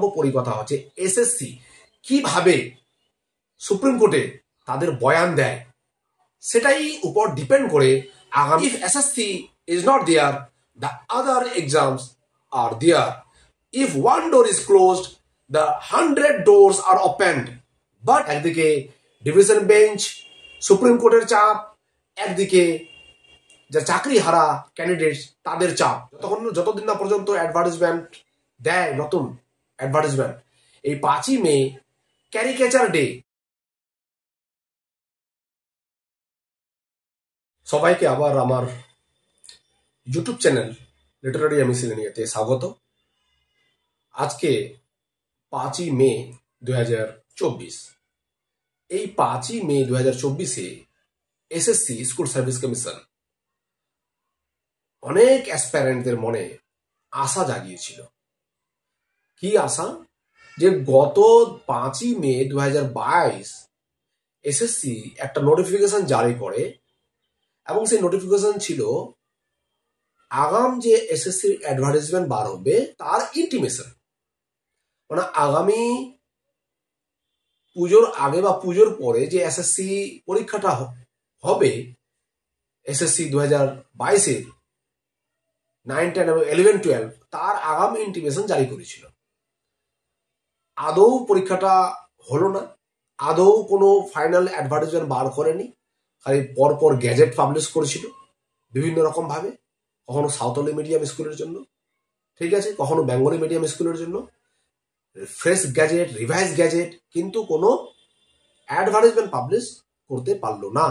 সর্বোপরি কথা হচ্ছে এসএসসি কিভাবে সুপ্রিম কোর্টে তাদের বয়ান দেয় সেটাই উপর ডিপেন্ড করে আগামী if SSC is not there the other exams are there if one door is closed the 100 doors are opened but একদিকে ডিভিশন বেঞ্চ সুপ্রিম কোর্টের চাপ একদিকে যা চাকরি হারা ক্যান্ডিডেট তাদের চাপ যতদিন না পর্যন্ত অ্যাডভার্টাইজমেন্ট দেয় নতুন অ্যাডভার্টাইজমেন্ট এই 5ই মে ক্যারিকেচার ডে। সবাইকে আবার আমার ইউটিউব চ্যানেল লিটারারি মিসেলেনিয়াতে স্বাগত। আজকে 5ই মে 2024। এই 5ই মে 2024-এ এসএসসি স্কুল সার্ভিস কমিশন অনেক অ্যাসপারেন্টদের মনে আশা জাগিয়েছিল। কি আশা? যে গত 5ই মে 2022 এসএসসি একটা নোটিফিকেশন জারি করে এবং সেই নোটিফিকেশন ছিল আগাম যে এসএসসির অ্যাডভার্টাইজমেন্ট বার হবে তার ইন্টিমেশন, মানে আগামী পুজোর আগে বা পুজোর পরে যে এসএসসি পরীক্ষাটা হবে এসএসসি 2022-এর 9, 10 এবং 11, 12 তার আগাম ইন্টিমেশন জারি করেছিল। আদৌ পরীক্ষাটা হলো না, আদৌ কোনো ফাইনাল অ্যাডভার্টাইজমেন্ট বার করেনি, খালি পরপর গ্যাজেট পাবলিশ করেছিল বিভিন্ন রকম ভাবে, কখনো সাঁওতালি মিডিয়াম স্কুলের জন্য, ঠিক আছে, কখনো বেঙ্গলি মিডিয়াম স্কুলের জন্য ফ্রেশ গ্যাজেট, রিভাইজ গ্যাজেট, কিন্তু কোনো অ্যাডভার্টাইজমেন্ট পাবলিশ করতে পারলো না।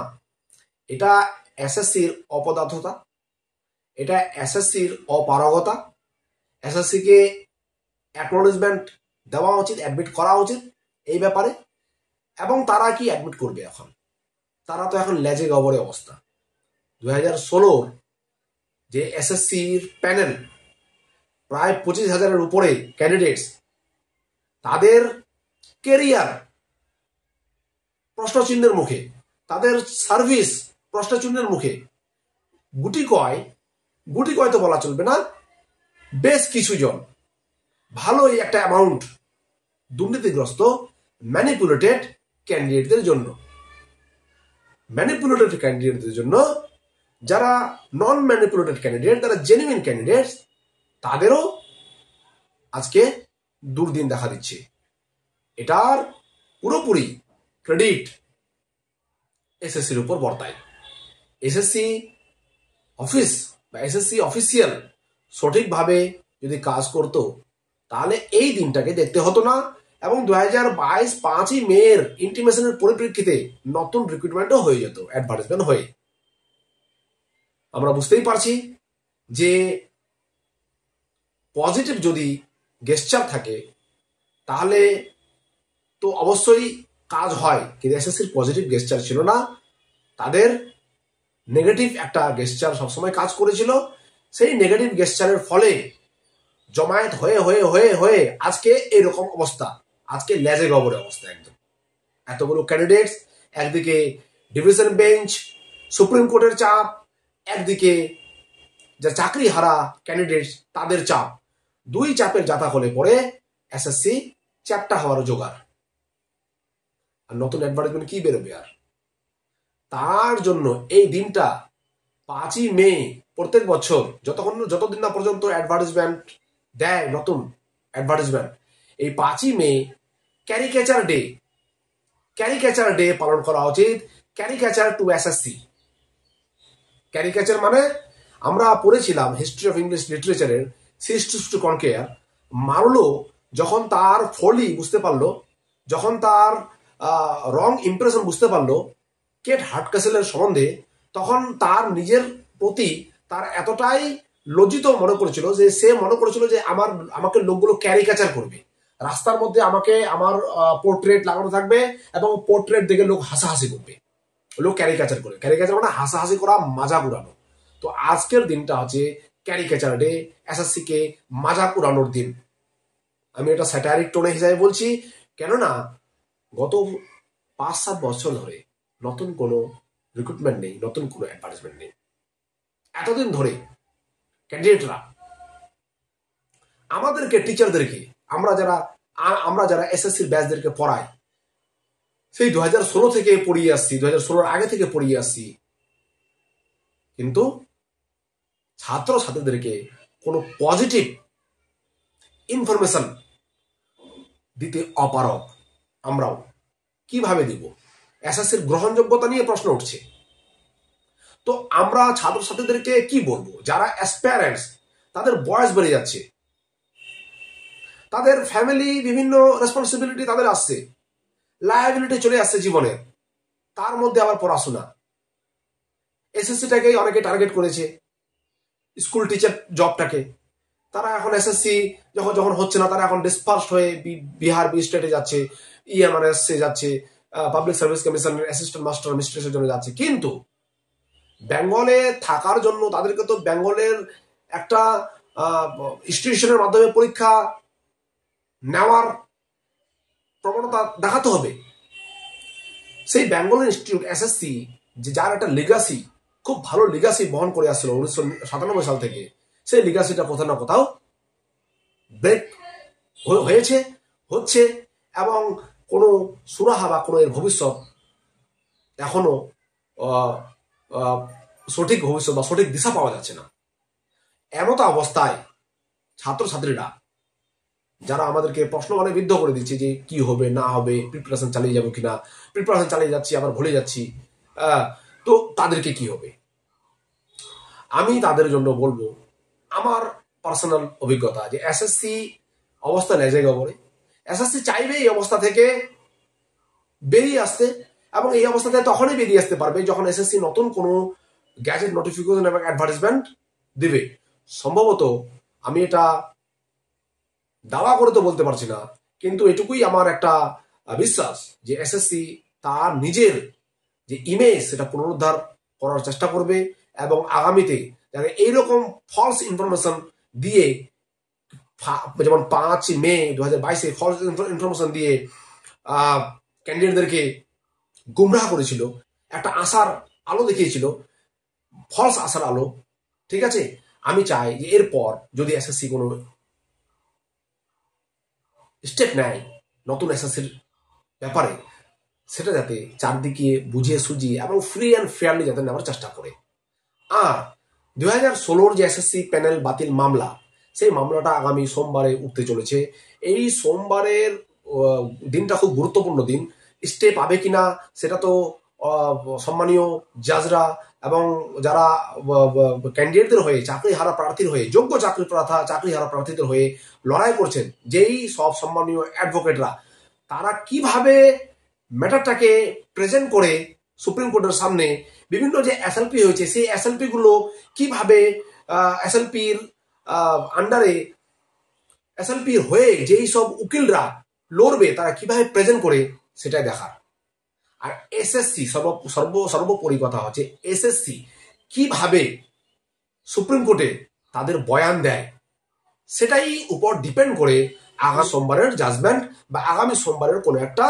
এটা এসএসসির অপদার্থতা, এটা এসএসসির অপারগতা। এসএসসিকে অ্যাকনোলেজমেন্ট দেওয়া উচিত, অ্যাডমিট করা উচিত এই ব্যাপারে। এবং তারা কি অ্যাডমিট করবে এখন? তারা তো এখন লেজে গবরে অবস্থা। 2016 যে এসএসসির প্যানেল প্রায় 25,000-এর উপরে ক্যান্ডিডেটস, তাদের কেরিয়ার প্রশ্নচিহ্নের মুখে, তাদের সার্ভিস প্রশ্নচিহ্নের মুখে। গুটি কয় তো বলা চলবে না, বেশ কিছু জন ভালোই একটা অ্যামাউন্ট দুর্নীতিগ্রস্ত ম্যানিপুলেটেড ক্যান্ডিডেটদের জন্য, যারা নন ম্যানিপুলেটেড ক্যান্ডিডেট, যারা জেনুইন ক্যান্ডিডেটস, তাদেরও আজকে দুর্দিন দেখা দিচ্ছে। এটার পুরোপুরি ক্রেডিট এসএসসির উপর বর্তায়। এসএসসি অফিস বা এসএসসি অফিসিয়াল সঠিকভাবে যদি কাজ করত তাহলে এই দিনটাকে দেখতে হতো না, এবং 2022 5ই মের ইন্টিমেশনের পরিপ্রেক্ষিতে নতুন রিক্রুটমেন্টও হয়ে যেত অ্যাডভার্টাইজমেন্ট হয়ে। আমরা বুঝতেই পারছি যে পজিটিভ যদি গেস্টার থাকে তাহলে তো অবশ্যই কাজ হয়, কিন্তু এসএসসির পজিটিভ গেস্টার ছিল না, তাদের নেগেটিভ একটা গেস্টার সবসময় কাজ করেছিল। সেই নেগেটিভ গেস্টারের ফলে জমায়েত হয়ে হয়ে হয়ে হয়ে আজকে এরকম অবস্থা, আজকে লেজে গবরে অবস্থা একদম। এতগুলো ক্যান্ডিডেটস, একদিকে ডিভিশন বেঞ্চ সুপ্রিম কোর্টের চাপ, একদিকে যা চাকরি হারা ক্যান্ডিডেটস তাদের চাপ, দুই চাপের জাতা হলে পরে এসএসসি চ্যাপ্টা হওয়ার জোগাড়। আর নতুন অ্যাডভার্টাইজমেন্ট কি বেরোবে আর? তার জন্য এই দিনটা 5ই মে প্রত্যেক বছর যতদিন না পর্যন্ত অ্যাডভার্টাইজমেন্ট দেয় নতুন অ্যাডভার্টাইজমেন্ট, এই 5ই মে ক্যারিকেচার ডে পালন করা উচিত। Caricature two SSC. ক্যারিকেচার মানে আমরা পড়েছিলাম হিস্ট্রি অফ ইংলিশ লিটারেচারের সিস্টুস টু কনকেয়ার। মার্লো যখন তার ফলি বুঝতে পারলো, যখন তার রং ইমপ্রেশন বুঝতে পারলো কেট হার্টকাসেলের সম্বন্ধে, তখন তার নিজের প্রতি তার এতটাই লজ্জিত মনে করেছিল যে সে মনে করেছিল যে আমাকে লোকগুলো ক্যারিকেচার করবে, রাস্তার মধ্যে আমাকে আমার পোর্ট্রেট লাগানো থাকবে এবং পোর্ট্রেট দেখে লোক হাসাহাসি করবে। লোক ক্যারিকেচার করে, ক্যারিকেচার মানে হাসাহাসি করা, মাজাক উড়ানো। তো আজকের দিনটা হচ্ছে ক্যারিকেচার ডে, এসএসসি কে মাজাক উড়ানোর দিন। আমি এটা স্যাটারিক টোনে হিসাবে বলছি, কেননা গত 5-7 বছর ধরে নতুন কোনো রিক্রুটমেন্ট নেই, নতুন কোনো অ্যাডভার্টাইজমেন্ট নেই। এতদিন ধরে ক্যান্ডিডেটরা আমাদেরকে, টিচারদেরকে, আমরা যারা আমরা যারা এসএসসির ব্যাচদেরকে পড়াই সেই 2016 থেকে পড়িয়ে আসছি, 2016 আগে থেকে পড়িয়ে আসছি, কিন্তু ছাত্র ছাত্রীদেরকে কোনো পজিটিভ ইনফরমেশন দিতে অপারগ আমরাও। কিভাবে দিব? এসএসসির গ্রহণযোগ্যতা নিয়ে প্রশ্ন উঠছে। তো আমরা ছাত্রছাত্রীদেরকে কি বলবো? যারা অ্যাসপায়ারেন্টস, তাদের বয়স বেড়ে যাচ্ছে, তাদের ফ্যামিলি বিভিন্ন রেসপন্সিবিলিটি তাদের আসছে, লায়াবিলিটি চলে আসছে জীবনে, তার মধ্যে আবার পড়াশোনা। এসএসসিটাকেই অনেকে টার্গেট করেছে, স্কুল টিচার জবটাকে। তারা এখন এসএসসি যখন যখন হচ্ছে না, তারা এখন ডিসপার্সড হয়ে বিহার বি স্টেটে যাচ্ছে, ইএমআরএস যাচ্ছে, পাবলিক সার্ভিস কমিশনের অ্যাসিস্ট্যান্ট মাস্টার মিস্ট্রেসের জন্য যাচ্ছে। কিন্তু বেঙ্গলে থাকার জন্য তাদেরকে তো বেঙ্গলের একটা ইনস্টিটিউশনের মাধ্যমে পরীক্ষা নেওয়ার প্রবণতা দেখাতে হবে। সেই বেঙ্গল ইনস্টিটিউট এসএসসি, যে যার একটা লিগাসি, খুব ভালো লিগাসি বহন করে আসছিল 1997 সাল থেকে, সেই লিগাসিটা কোথাও না কোথাও ব্রেক হয়েছে, হচ্ছে, এবং কোনো সুরাহা বা কোনো এর ভবিষ্যৎ এখনো সঠিক ভবিষ্যৎ বা সঠিক দিশা পাওয়া যাচ্ছে না। এমতো অবস্থায় ছাত্রছাত্রীরা যারা আমাদেরকে প্রশ্ন মানে বিদ্ধ করে দিচ্ছে যে কি হবে না হবে, প্রিপারেশন চালিয়ে যাবো কিনা, প্রিপারেশন চালিয়ে যাচ্ছি আবার ভুলে যাচ্ছি, তো তাদেরকে কি হবে? আমি তাদের জন্য বলবো আমার পার্সোনাল অভিজ্ঞতা, যে এসএসসি অবস্থা নেই জায়গা করে, এসএসসি চাইবে এই অবস্থা থেকে বেরিয়ে আসতে, এবং এই অবস্থা থেকে তখনই বেরিয়ে আসতে পারবে যখন এসএসসি নতুন কোনো গ্যাজেট নোটিফিকেশন এবং অ্যাডভার্টাইজমেন্ট দিবে। সম্ভবত আমি এটা দাওয়া করে তো বলতে পারছি না, কিন্তু এটুকুই আমার একটা বিশ্বাস যে এসএসসি তার নিজের যে ইমেজ সেটা পুনরুদ্ধার করার চেষ্টা করবে, এবং আগামীতে যারা এইরকম ফলস ইনফরমেশন দিয়ে, যেমন 5 মে 2022 ফলস ইনফরমেশন দিয়ে ক্যান্ডিডেটদেরকে গুমরাহ করেছিল, একটা আশার আলো দেখিয়েছিল, ফলস আশার আলো, ঠিক আছে? আমি চাই যে এরপর যদি এসএসসি কোনো স্টেপ নেয় নতুন এসএসসির ব্যাপারে, সেটা যাতে চারদিকে বুঝিয়ে সুঝিয়ে এবং ফ্রি অ্যান্ড ফেয়ারলি যাতে নেওয়ার চেষ্টা করে। আর 2016 যে এসএসসি প্যানেল বাতিল মামলা, সেই মামলাটা আগামী সোমবারে উঠতে চলেছে। এই সোমবারের দিনটা খুব গুরুত্বপূর্ণ দিন। স্টে পাবে কিনা সেটা তো সম্মানীয় জাজরা এবং যারা ক্যান্ডিডেটদের হয়ে, চাকরি হারা প্রার্থীর হয়ে, যোগ্য চাকরি হারা প্রার্থীদের হয়ে লড়াই করছেন, যেই সব সম্মানীয় অ্যাডভোকেটরা, তারা কিভাবে ম্যাটারটাকে প্রেজেন্ট করে সুপ্রিম কোর্টের সামনে, বিভিন্ন যে এসএলপি হয়েছে সেই এসএলপি গুলো কিভাবে এসএলপির আন্ডারে, এসএলপির হয়ে যেই সব উকিলরা লড়বে তারা কিভাবে প্রেজেন্ট করে, সেটাই দেখার। আর এসএসসি সর্বোপরি কথা হচ্ছে এসএসসি কিভাবে সুপ্রিম কোর্টে তাদের বয়ান দেয়, সেটাই উপর ডিপেন্ড করে আগামী সোমবারের জাজমেন্ট বা আগামী সোমবারের কোনো একটা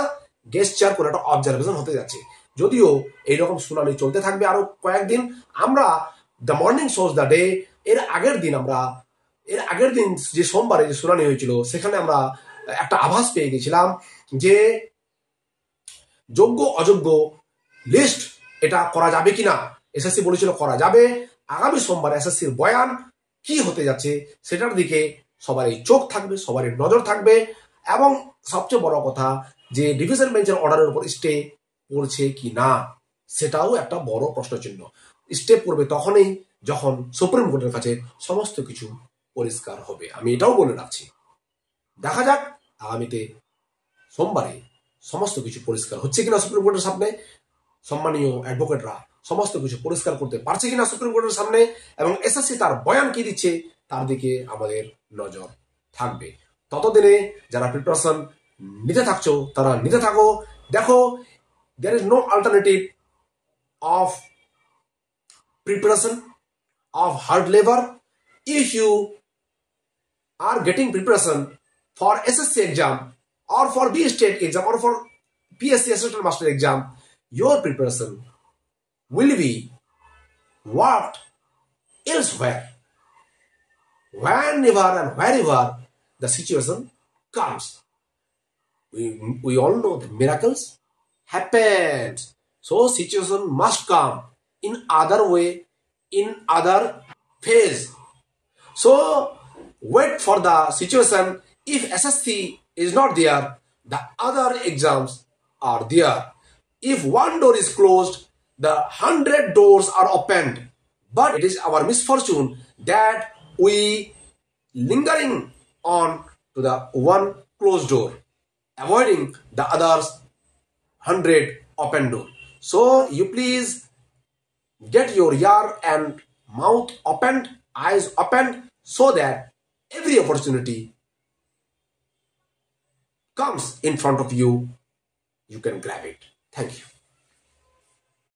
গেস্টার, কোনো একটা অবজারভেশন হতে যাচ্ছে। যদিও এইরকম শুনানি চলতে থাকবে আরো কয়েকদিন। আমরা the morning shows the day এর আগের দিন যে সোমবারে যে শুনানি হয়েছিল, সেখানে আমরা একটা আভাস পেয়ে গেছিলাম যে যোগ্য অযোগ্য লিস্ট এটা করা যাবে কিনা। এসএসসি বলেছিল করা যাবে। আগামী সোমবার এসএসসির বয়ান কি হতে যাচ্ছে সেটার দিকে সবারই চোখ থাকবে, সবারই নজর থাকবে। এবং সবচেয়ে বড় কথা, যে ডিভিশন বেঞ্চের অর্ডারের উপর স্টে পড়ছে কি না, সেটাও একটা বড় প্রশ্নচিহ্ন। স্টে পড়বে তখনই যখন সুপ্রিম কোর্টের কাছে সমস্ত কিছু পরিষ্কার হবে। আমি এটাও বলে রাখছি, দেখা যাক আগামীতে সোমবারে সমস্ত কিছু পরিষ্কার হচ্ছে কিনা সুপ্রিম কোর্টের সামনে, সম্মানীয় অ্যাডভোকেটরা সমস্ত কিছু পরিষ্কার করতে পারছে কিনা সুপ্রিম কোর্টের সামনে, এবং এসএসসি তার বয়ান কি দিচ্ছে তার দিকে আমাদের নজর থাকবে। ততদিনে যারা প্রিপারেশন নিতে থাকছো তারা নিতে থাকো। দেখো, there is no alternative of preparation, of hard labor. If you are getting preparation for SSC exam or for B state exam or for PSC assistant master exam, your preparation will be worked elsewhere whenever and wherever the situation comes. we all know that miracles happens. So situation must come in other way, in other phase. So wait for the situation. If SSC is not there, the other exams are there. If one door is closed, the 100 doors are opened. But it is our misfortune that we lingering on to the one closed door, avoiding the others 100 open door. So you please get your ear and mouth opened, eyes opened, so that every opportunity comes in front of you, you can grab it. Thank you.